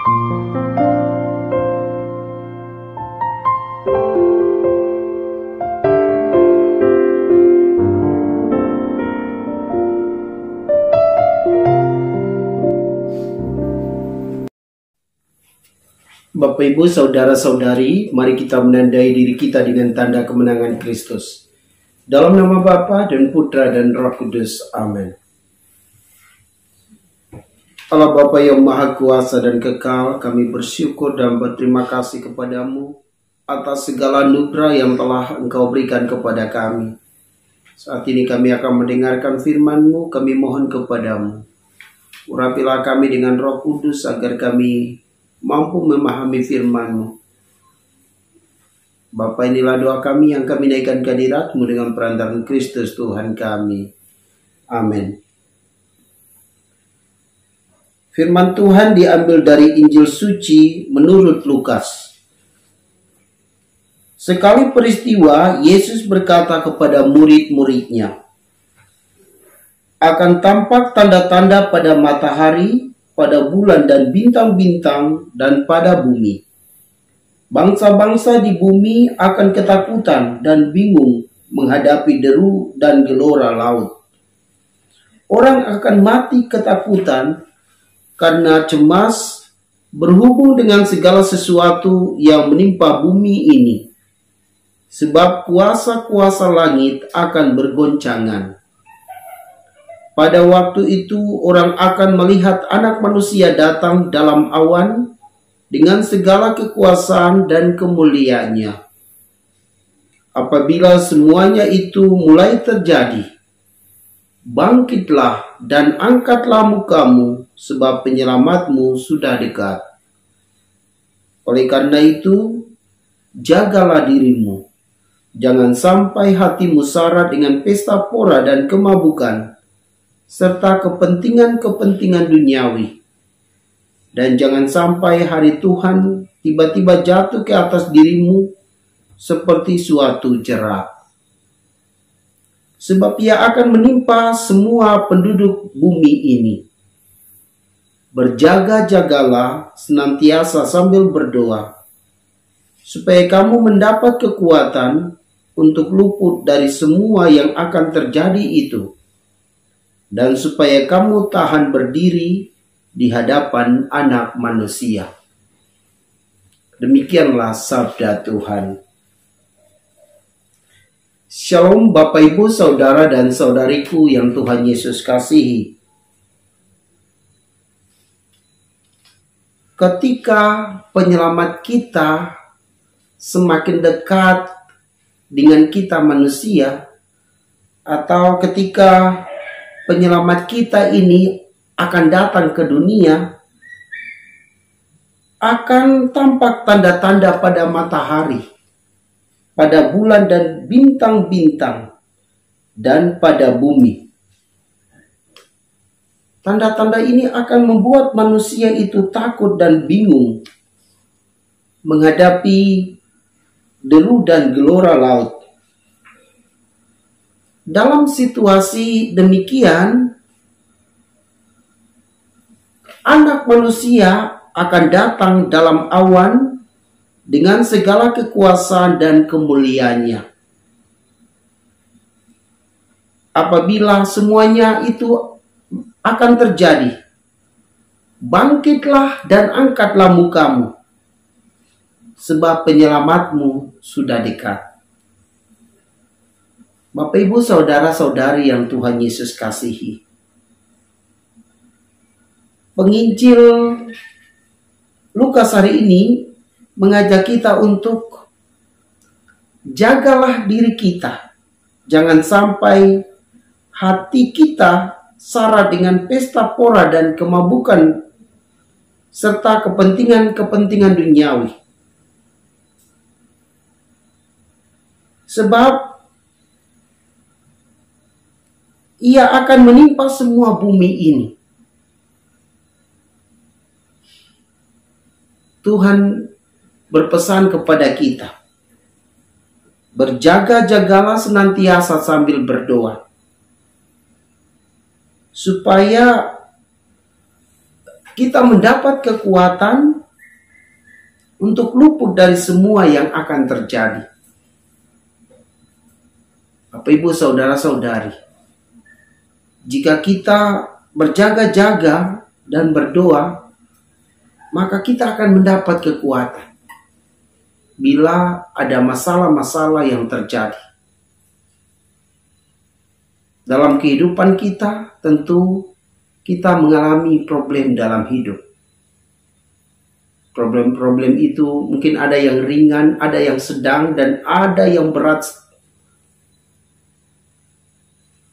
Bapak, Ibu, Saudara-saudari, mari kita menandai diri kita dengan tanda kemenangan Kristus. Dalam nama Bapa dan Putra dan Roh Kudus. Amin. Allah Bapa yang Maha Kuasa dan Kekal, kami bersyukur dan berterima kasih kepadamu atas segala anugerah yang telah Engkau berikan kepada kami. Saat ini kami akan mendengarkan firman-Mu, kami mohon kepadamu. Urapilah kami dengan Roh Kudus agar kami mampu memahami firman-Mu. Bapa, inilah doa kami yang kami naikkan ke hadirat-Mu dengan perantaraan Kristus Tuhan kami. Amin. Firman Tuhan diambil dari Injil Suci menurut Lukas. Sekali peristiwa, Yesus berkata kepada murid-muridnya, "Akan tampak tanda-tanda pada matahari, pada bulan dan bintang-bintang, dan pada bumi. Bangsa-bangsa di bumi akan ketakutan dan bingung menghadapi deru dan gelora laut. Orang akan mati ketakutan karena cemas berhubung dengan segala sesuatu yang menimpa bumi ini. Sebab kuasa-kuasa langit akan bergoncangan. Pada waktu itu orang akan melihat Anak Manusia datang dalam awan dengan segala kekuasaan dan kemuliaannya. Apabila semuanya itu mulai terjadi, bangkitlah dan angkatlah mukamu, sebab penyelamatmu sudah dekat. Oleh karena itu, jagalah dirimu. Jangan sampai hatimu sara dengan pesta pora dan kemabukan, serta kepentingan-kepentingan duniawi. Dan jangan sampai hari Tuhan tiba-tiba jatuh ke atas dirimu seperti suatu jerat. Sebab ia akan menimpa semua penduduk bumi ini. Berjaga-jagalah senantiasa sambil berdoa, supaya kamu mendapat kekuatan untuk luput dari semua yang akan terjadi itu, dan supaya kamu tahan berdiri di hadapan Anak Manusia." Demikianlah sabda Tuhan. Shalom Bapak, Ibu, Saudara dan Saudariku yang Tuhan Yesus kasihi. Ketika penyelamat kita semakin dekat dengan kita manusia, atau ketika penyelamat kita ini akan datang ke dunia, akan tampak tanda-tanda pada matahari, pada bulan dan bintang-bintang, dan pada bumi. Tanda-tanda ini akan membuat manusia itu takut dan bingung menghadapi deru dan gelora laut. Dalam situasi demikian, Anak Manusia akan datang dalam awan dengan segala kekuasaan dan kemuliaannya. Apabila semuanya itu akan terjadi, bangkitlah dan angkatlah mukamu, sebab penyelamatmu sudah dekat. Bapak, Ibu, Saudara-saudari yang Tuhan Yesus kasihi, Penginjil Lukas hari ini mengajak kita untuk jagalah diri kita. Jangan sampai hati kita sara dengan pesta pora dan kemabukan serta kepentingan-kepentingan duniawi. Sebab ia akan menimpa semua bumi ini. Tuhan berpesan kepada kita, berjaga-jagalah senantiasa sambil berdoa, supaya kita mendapat kekuatan untuk luput dari semua yang akan terjadi. Bapak, Ibu, saudara-saudari, jika kita berjaga-jaga dan berdoa, maka kita akan mendapat kekuatan bila ada masalah-masalah yang terjadi. Dalam kehidupan kita, tentu kita mengalami problem dalam hidup. Problem-problem itu mungkin ada yang ringan, ada yang sedang, dan ada yang berat.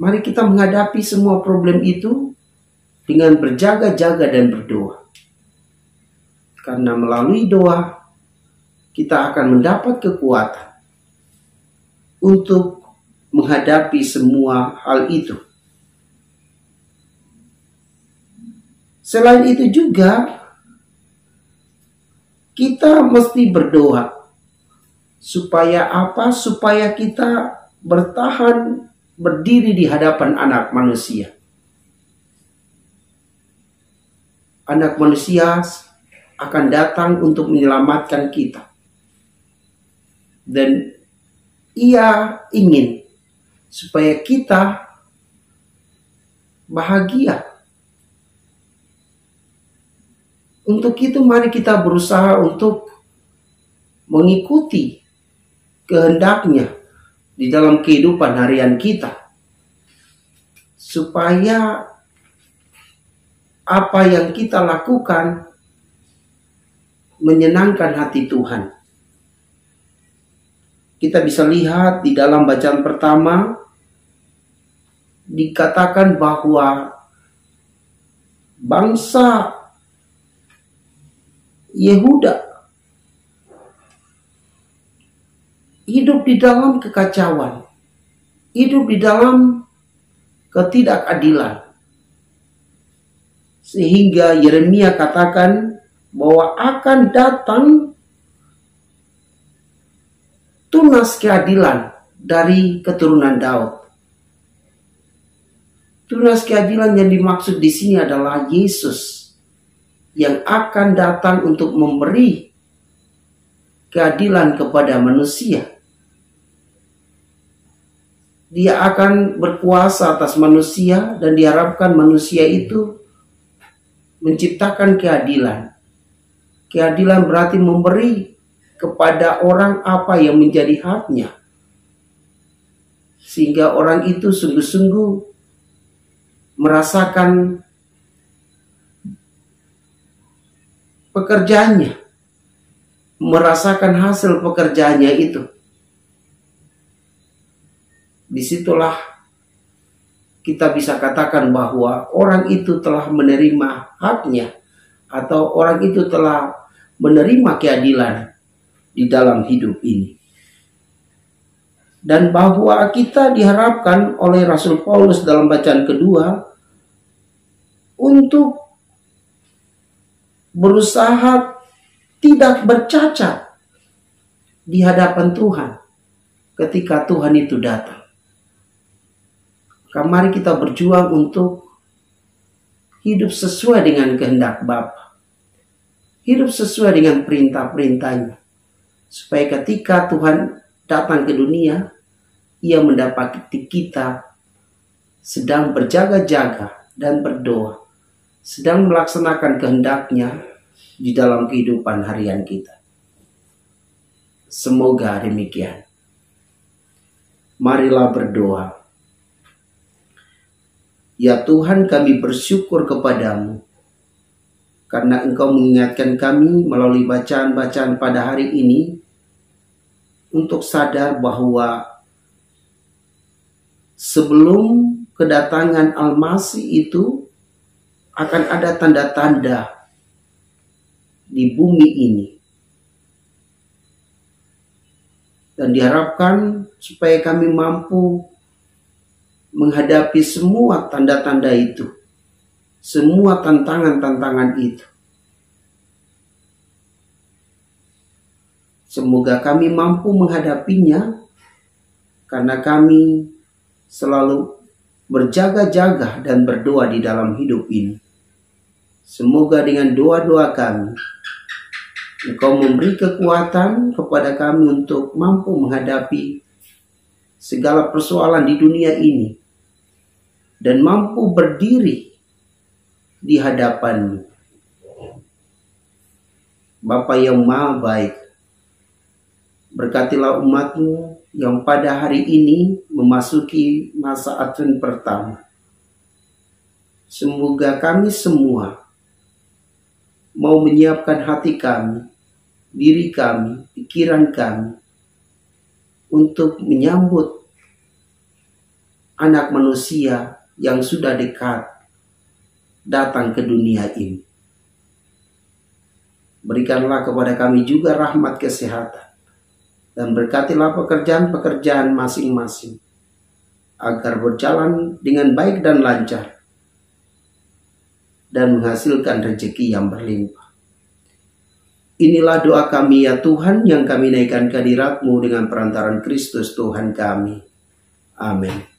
Mari kita menghadapi semua problem itu dengan berjaga-jaga dan berdoa. Karena melalui doa, kita akan mendapat kekuatan untuk menghadapi semua hal itu. Selain itu juga, kita mesti berdoa. Supaya apa? Supaya kita bertahan berdiri di hadapan anak manusia. Anak manusia akan datang untuk menyelamatkan kita. Dan ia ingin supaya kita bahagia. Untuk itu mari kita berusaha untuk mengikuti kehendaknya di dalam kehidupan harian kita. Supaya apa yang kita lakukan menyenangkan hati Tuhan. Kita bisa lihat di dalam bacaan pertama, dikatakan bahwa bangsa Yehuda hidup di dalam kekacauan, hidup di dalam ketidakadilan. Sehingga Yeremia katakan bahwa akan datang tunas keadilan dari keturunan Daud. Tunas keadilan yang dimaksud di sini adalah Yesus yang akan datang untuk memberi keadilan kepada manusia. Dia akan berkuasa atas manusia dan diharapkan manusia itu menciptakan keadilan. Keadilan berarti memberi kepada orang apa yang menjadi haknya. Sehingga orang itu sungguh-sungguh merasakan pekerjaannya, merasakan hasil pekerjaannya itu. Disitulah kita bisa katakan bahwa orang itu telah menerima haknya, atau orang itu telah menerima keadilan di dalam hidup ini. Dan bahwa kita diharapkan oleh Rasul Paulus dalam bacaan kedua untuk berusaha tidak bercacat di hadapan Tuhan ketika Tuhan itu datang. Mari kita berjuang untuk hidup sesuai dengan kehendak Bapa, hidup sesuai dengan perintah-perintahnya, supaya ketika Tuhan datang ke dunia, ia mendapati kita sedang berjaga-jaga dan berdoa, sedang melaksanakan kehendaknya di dalam kehidupan harian kita. Semoga demikian. Marilah berdoa. Ya Tuhan, kami bersyukur kepadamu karena Engkau mengingatkan kami melalui bacaan-bacaan pada hari ini untuk sadar bahwa sebelum kedatangan Al-Masih itu akan ada tanda-tanda di bumi ini. Dan diharapkan supaya kami mampu menghadapi semua tanda-tanda itu, semua tantangan-tantangan itu. Semoga kami mampu menghadapinya karena kami selalu berjaga-jaga dan berdoa di dalam hidup ini. Semoga dengan doa-doa kami, Engkau memberi kekuatan kepada kami untuk mampu menghadapi segala persoalan di dunia ini dan mampu berdiri di hadapan-Mu. Bapa yang Maha Baik, berkatilah umat-Mu yang pada hari ini memasuki masa Advent pertama. Semoga kami semua mau menyiapkan hati kami, diri kami, pikiran kami untuk menyambut anak manusia yang sudah dekat datang ke dunia ini. Berikanlah kepada kami juga rahmat kesehatan dan berkatilah pekerjaan-pekerjaan masing-masing agar berjalan dengan baik dan lancar dan menghasilkan rezeki yang berlimpah. Inilah doa kami ya Tuhan yang kami naikkan ke hadirat-Mu dengan perantaran Kristus Tuhan kami. Amin.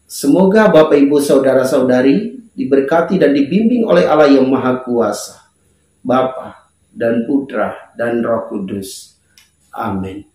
Semoga Bapak Ibu Saudara-saudari diberkati dan dibimbing oleh Allah yang Maha Kuasa, Bapa dan Putra dan Roh Kudus. Amin.